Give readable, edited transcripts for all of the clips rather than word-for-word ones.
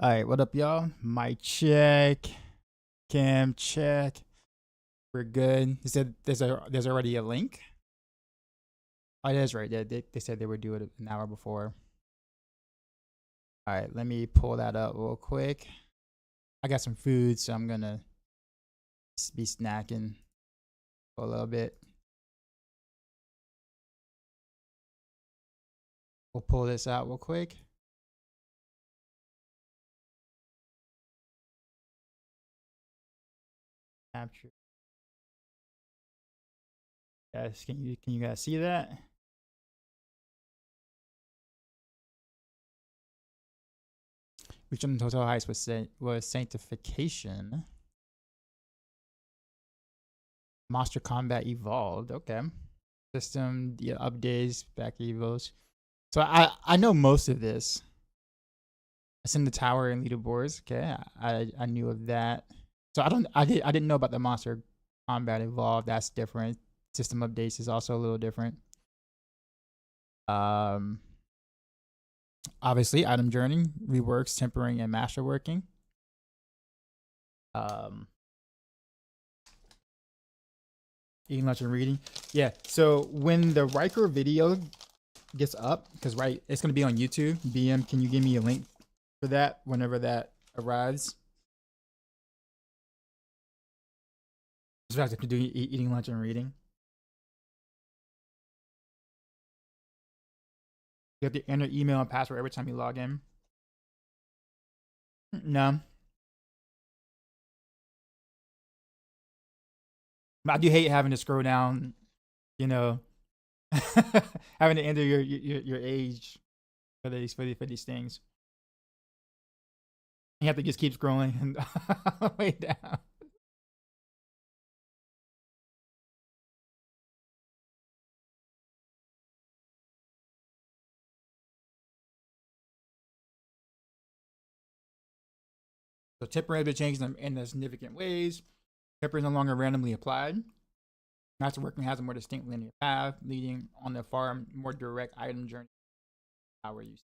All right, what up, y'all? Mic check, cam check. We're good. They said there's already a link. Oh, that's right. They said they would do it an hour before. All right, let me pull that up real quick. I got some food, so I'm gonna be snacking for a little bit. We'll pull this out real quick. Capture. Guys, can you guys see that? Which on total heights was sanctification. Monster combat evolved. Okay. System updates, back evos. So I know most of this. It's in the tower and leaderboards. Okay, I knew of that. So I didn't know about the monster combat evolved. That's different. System updates is also a little different. Obviously item journey, reworks, tempering, and masterworking. Eating, lunch, and reading. Yeah. So when the Riker video gets up, because right, it's gonna be on YouTube. BM, can you give me a link for that whenever that arrives? Just have to do eating, lunch, and reading. You have to enter email and password every time you log in. No. I do hate having to scroll down, you know, having to enter your age for these things. You have to just keep scrolling and way down. So tempering has been changed in significant ways. Tempering is no longer randomly applied. Masterworking has a more distinct linear path, leading on the far more direct item journey power use.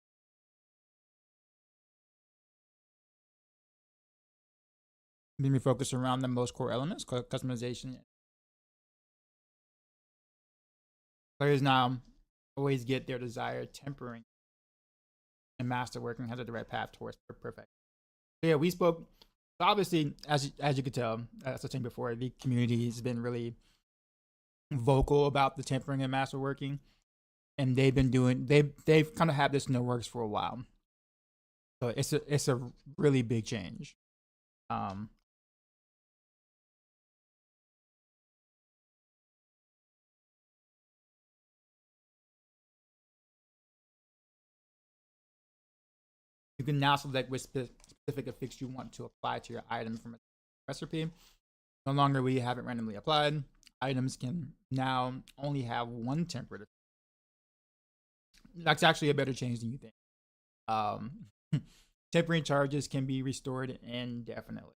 Then we focus around the most core elements, customization. Players now always get their desired tempering, and masterworking has a direct path towards perfect. So yeah, we spoke. Obviously, as you could tell, as I was saying before, the community has been really vocal about the tempering and masterworking, and they've kind of had this in the works for a while. So it's a really big change. You can now select which specific affix you want to apply to your item from a recipe. No longer will you have it randomly applied. Items can now only have one temperate. That's actually a better change than you think. Tempering charges can be restored indefinitely.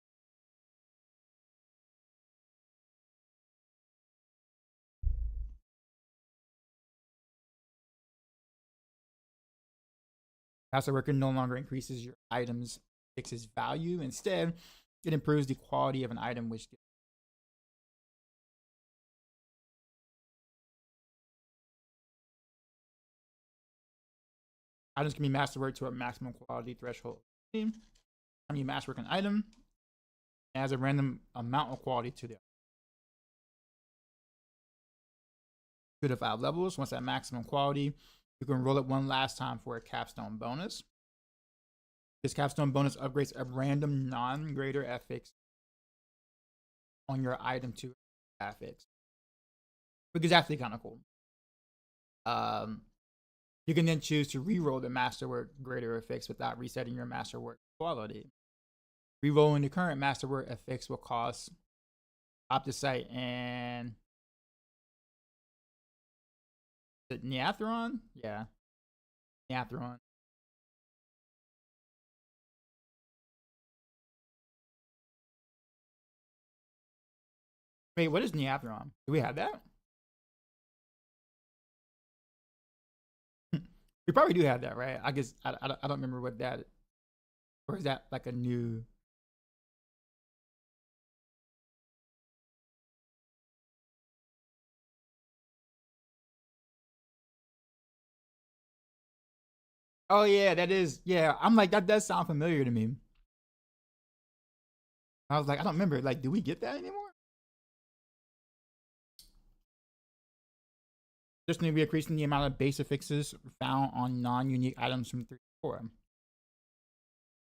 Masterworker no longer increases your item's fix's value. Instead, it improves the quality of an item, which items can be masterworked to a maximum quality threshold. When you masterwork an item, it adds a random amount of quality to the 2 to 5 levels. Once at maximum quality, you can roll it one last time for a capstone bonus. This capstone bonus upgrades a random non-greater affix on your item to affix, which is actually kind of cool. You can then choose to re-roll the masterwork greater affix without resetting your masterwork quality. Re-rolling the current masterwork affix will cost Opticite and Neathron? Yeah. Neathron. Wait, what is Neathron? Do we have that? We probably do have that, right? I guess I don't remember what that Or is that like a new? Oh yeah, that is. Yeah, I'm like that does sound familiar to me. I was like, I don't remember. Like, do we get that anymore? Just need to be increasing the amount of base affixes found on non-unique items from 3 to 4.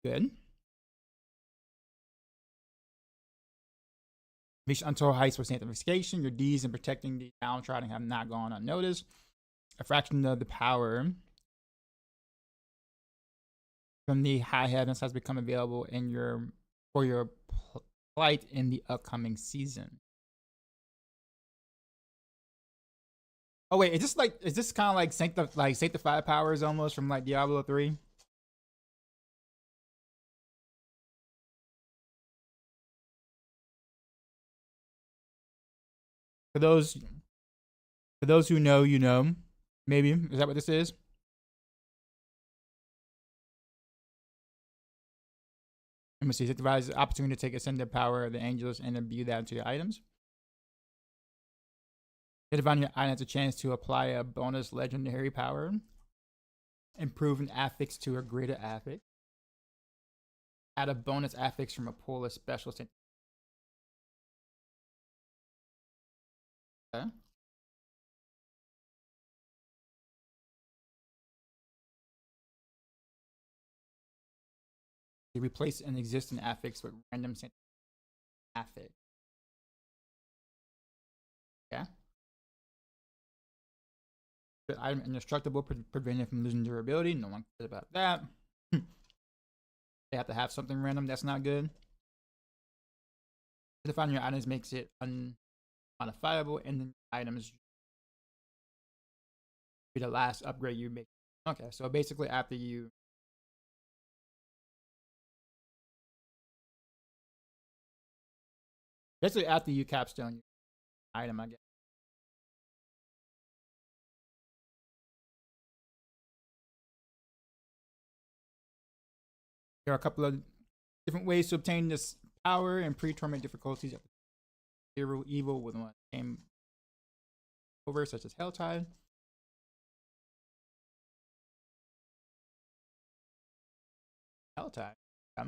Good. Reach untold heights for sanctification. Your deeds in protecting the downtrodden have not gone unnoticed. A fraction of the power from the high heavens has become available in your for your plight in the upcoming season. Oh wait, is this kind of like sanctified powers almost from like Diablo 3? For those who know, you know. Maybe is that what this is? Let me see. It provides the opportunity to take ascended power of the angels and imbue that into your items. It divine your item has a chance to apply a bonus legendary power, improve an affix to a greater affix, add a bonus affix from a pool of special. Okay. You replace an existing affix with random affix. Okay. The item indestructible, prevented from losing durability. No one cares about that. They have to have something random that's not good. Define your items makes it unmodifiable, and then items be the last upgrade you make. Okay, so basically after you capstone your item, I guess. There are a couple of different ways to obtain this power and pre-tournament difficulties. Zero evil with one game over, such as Helltide. Helltide. A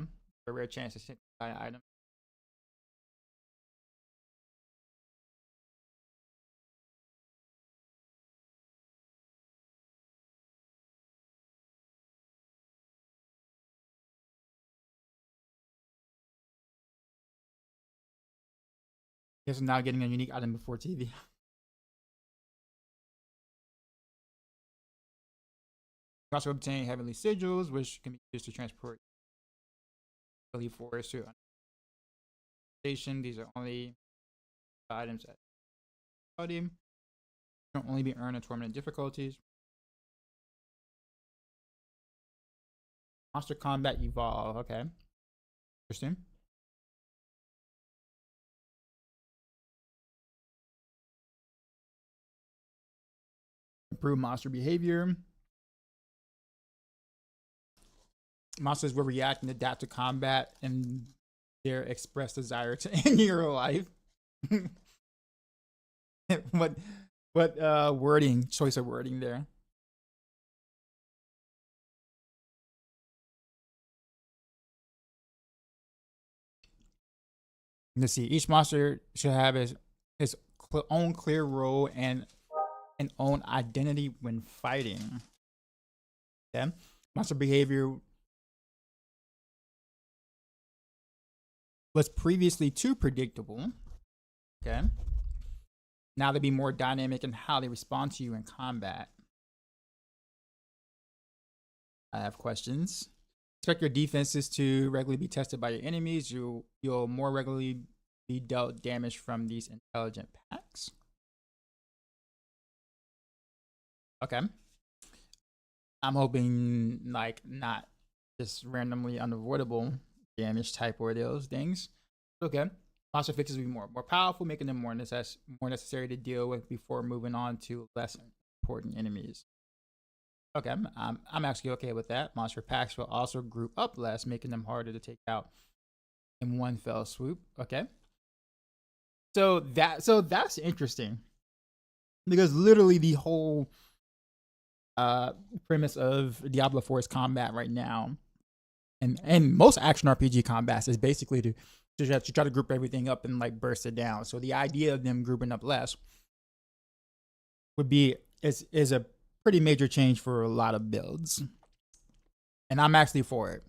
rare chance to hit an item. Guess I'm now getting a unique item before TV. You also obtain heavenly sigils, which can be used to transport heavenly forest to station. These are only items at podium. Can only be earned in tournament difficulties. Monster combat evolve. Okay, interesting. Improve monster behavior. Monsters will react and adapt to combat and their expressed desire to end your life. what wording, choice of wording there. Let's see. Each monster should have his own clear role and an own identity when fighting. Okay. Monster behavior was previously too predictable. Okay. Now they be more dynamic in how they respond to you in combat. I have questions. Expect your defenses to regularly be tested by your enemies. You'll more regularly be dealt damage from these intelligent packs. Okay. I'm hoping like not just randomly unavoidable damage type or those things. Okay. Monster fixes will be more powerful, making them more necessary to deal with before moving on to less important enemies. Okay, I'm actually okay with that. Monster packs will also group up less, making them harder to take out in one fell swoop. Okay, so that's interesting because literally the whole uh premise of Diablo 4's combat right now, and most action RPG combats is basically to try to group everything up and like burst it down. So the idea of them grouping up less would be is a pretty major change for a lot of builds, and I'm actually for it.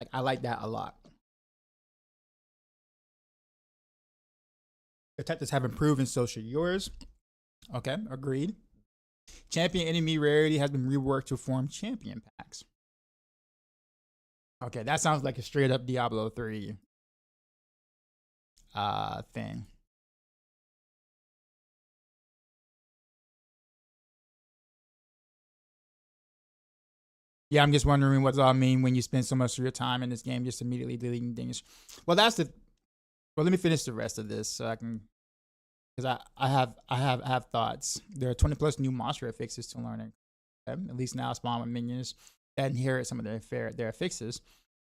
Like I like that a lot. The tactics have improved, and so should yours. Okay, agreed. Champion enemy rarity has been reworked to form champion packs. Okay, that sounds like a straight up Diablo 3 thing. Yeah, I'm just wondering what does all mean when you spend so much of your time in this game just immediately deleting things. Well, that's the. Well, let me finish the rest of this so I can, because I have thoughts. There are 20 plus new monster affixes to learning. Okay? At least now spawn with minions that inherit some of their affixes.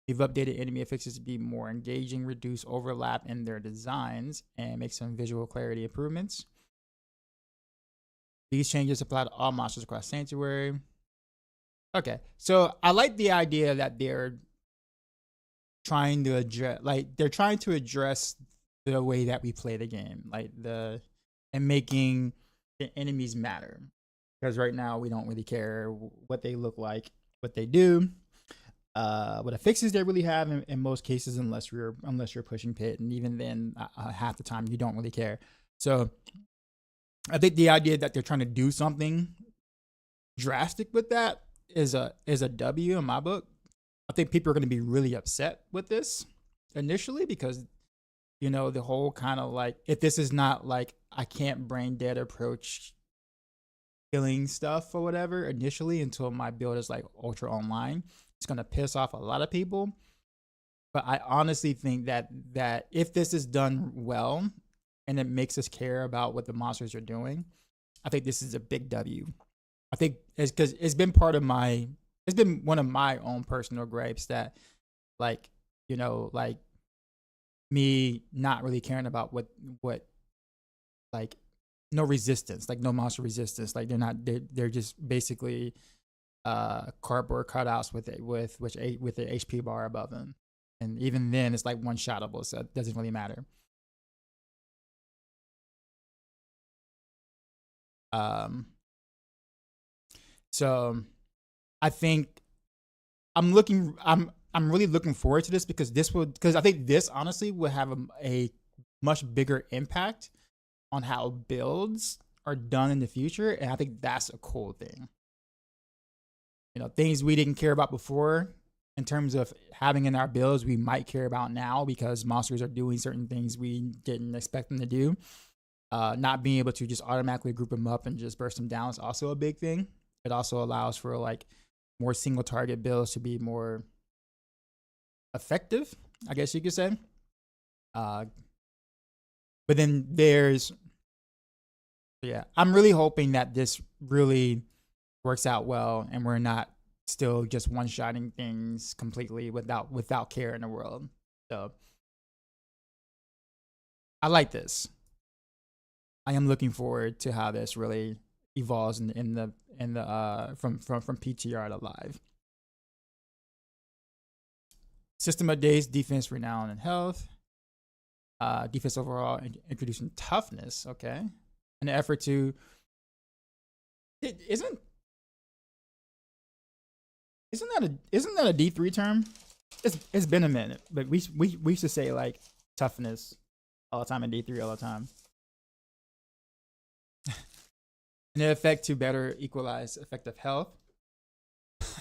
We've updated enemy affixes to be more engaging, reduce overlap in their designs, and make some visual clarity improvements. These changes apply to all monsters across Sanctuary. Okay, so I like the idea that they're trying to address, like they're trying to address the way that we play the game, like and making the enemies matter. Because right now we don't really care what they look like, what they do, what affixes they really have in most cases, unless you're pushing pit, and even then, half the time you don't really care. So I think the idea that they're trying to do something drastic with that is a W in my book. I think people are going to be really upset with this initially because the whole kind of like, if this is not like I can't brain dead approach killing stuff or whatever initially until my build is like ultra online, it's going to piss off a lot of people. But I honestly think that if this is done well and it makes us care about what the monsters are doing, I think this is a big W. I think it's because it's been one of my own personal gripes that, like, like me not really caring about what like no resistance, like no monster resistance, like they're just basically cardboard cutouts with the HP bar above them, and even then it's like one shotable, so it doesn't really matter. Um, so I think I'm really looking forward to this because I think this honestly would have a much bigger impact on how builds are done in the future, and I think that's a cool thing. Things we didn't care about before in terms of having in our builds, we might care about now because monsters are doing certain things we didn't expect them to do. Not being able to just automatically group them up and just burst them down is also a big thing. It also allows for like more single target builds to be more effective, I guess you could say. But then I'm really hoping that this really works out well and we're not still just one-shotting things completely without care in the world. So I like this. I am looking forward to how this really evolves in the from PTR to live. System of days, defense, renown, and health. Defense overall, introducing toughness. Okay, an effort to. Isn't that a D3 term? It's been a minute, but we used to say like toughness all the time in D3 all the time. An effect to better equalize effective health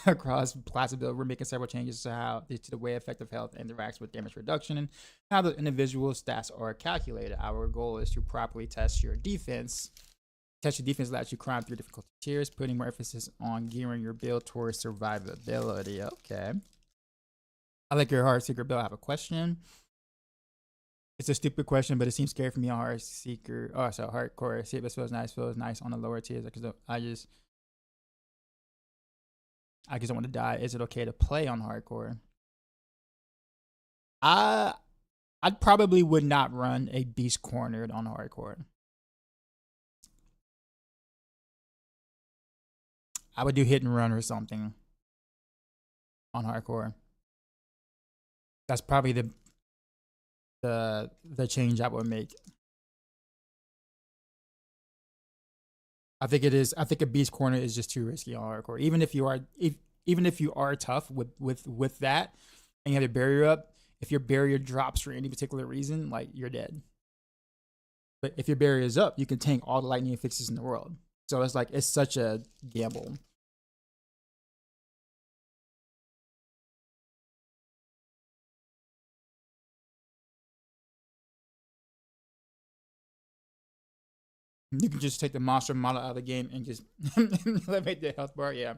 across class build. We're making several changes to the way effective health interacts with damage reduction and how the individual stats are calculated. Our goal is to properly test your defense. Test your defense lets you climb through difficulty tiers, putting more emphasis on gearing your build towards survivability. Okay. I like your Heart Seeker build. I have a question. It's a stupid question, but it seems scary for me on Heart Seeker. Oh, so Hardcore. See if it feels nice on the lower tiers. Because I just I just don't want to die. Is it okay to play on hardcore? I probably would not run a beast cornered on hardcore. I would do hit and run or something on hardcore. That's probably the change I would make. I think it is. I think a beast corner is just too risky on hardcore. Even if you are tough with that, and you have your barrier up, if your barrier drops for any particular reason, like you're dead. But if your barrier is up, you can tank all the lightning fixes in the world. So it's like it's such a gamble. You can just take the monster model out of the game and just eliminate the health bar. Yeah.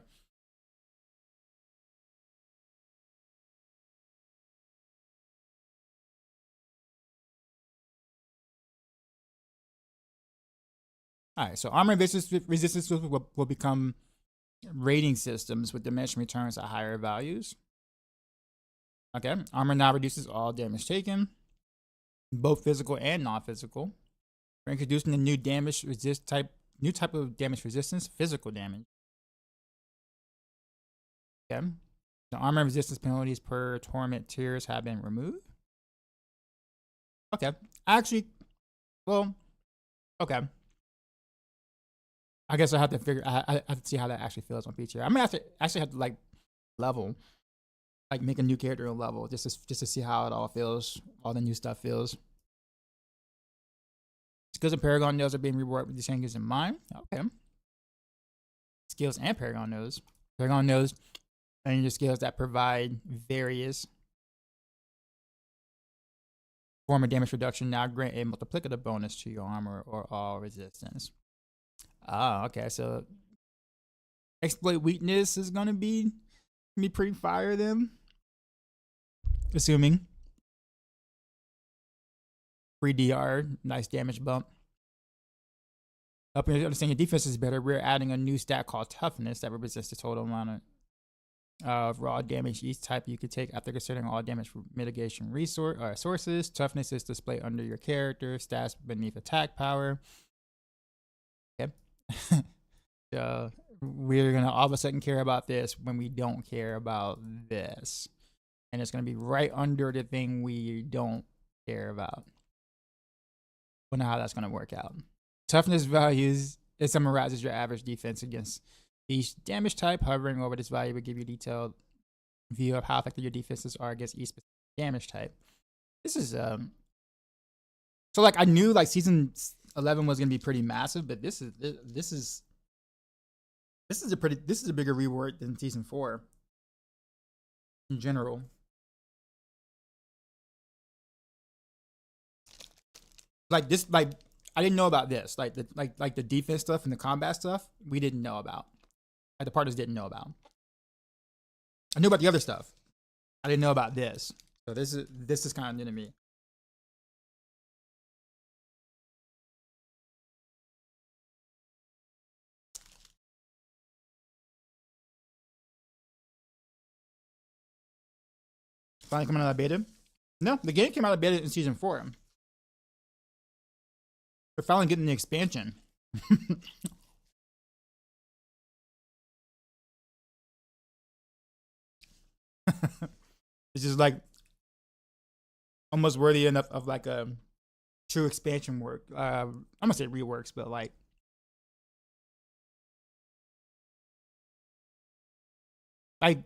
All right. So armor resistance will become rating systems with dimension returns at higher values. Okay. Armor now reduces all damage taken, both physical and non-physical. We're introducing a new type of damage resistance, physical damage. Okay. The armor resistance penalties per torment tiers have been removed. Okay. Actually, well, okay. I guess I have to figure. I have to see how that actually feels on P tier. I mean, actually have to like level, like make a new character level, just to see how it all feels, all the new stuff feels. Skills and Paragon nodes are being reworked with these changes in mind. Okay. Skills and Paragon nodes. Paragon nodes are your skills that provide various form of damage reduction. Now grant a multiplicative bonus to your armor or all resistance. Ah, okay. So exploit weakness is gonna be pretty fire then. Assuming. Free DR, nice damage bump. Helping you understand your defense is better, we're adding a new stat called Toughness that represents the total amount of raw damage each type you could take after considering all damage mitigation sources. Toughness is displayed under your character, stats beneath attack power. Okay. So we're gonna all of a sudden care about this when we don't care about this. And it's gonna be right under the thing we don't care about. Don't know how that's gonna work out. Toughness values, it summarizes your average defense against each damage type. Hovering over this value will give you a detailed view of how effective your defenses are against each specific damage type. This is so like I knew like season 11 was gonna be pretty massive, but this is a bigger rework than season 4 in general. Like this, like I didn't know about this. Like the defense stuff and the combat stuff, we didn't know about. Like the partners didn't know about. I knew about the other stuff. I didn't know about this. So this is kind of new to me. Finally coming out of beta. No, the game came out of beta in season 4. We're finally getting the expansion. It's just like almost worthy enough of like a true expansion work. I'm gonna say reworks, but like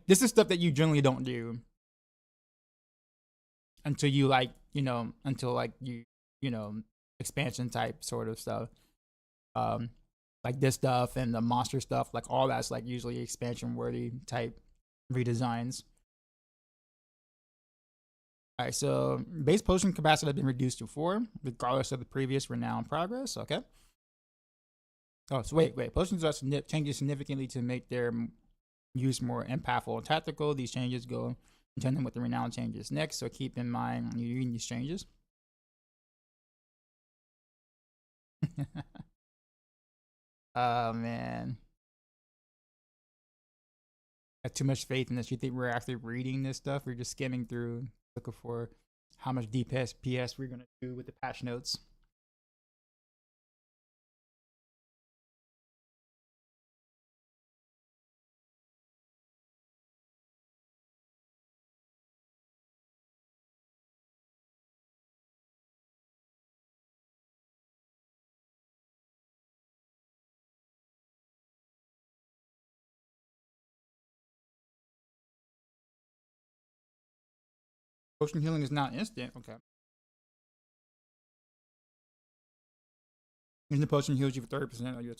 this is stuff that you generally don't do until you like until like you know expansion type sort of stuff. Um, like this stuff and the monster stuff, like all that's like usually expansion worthy type redesigns. All right, so base potion capacity has been reduced to 4, regardless of the previous renown progress. Okay. Oh, so wait. Potions are changing significantly to make their use more impactful and tactical. These changes go in tandem with the renown changes next, so keep in mind when you're reading these changes. Oh man. have too much faith in this. You think we're actually reading this stuff? We're just skimming through, looking for how much DPS we're gonna do with the patch notes. Potion healing is not instant. Okay. And the potion heals you for 30% of your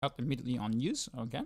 health immediately on use. Okay.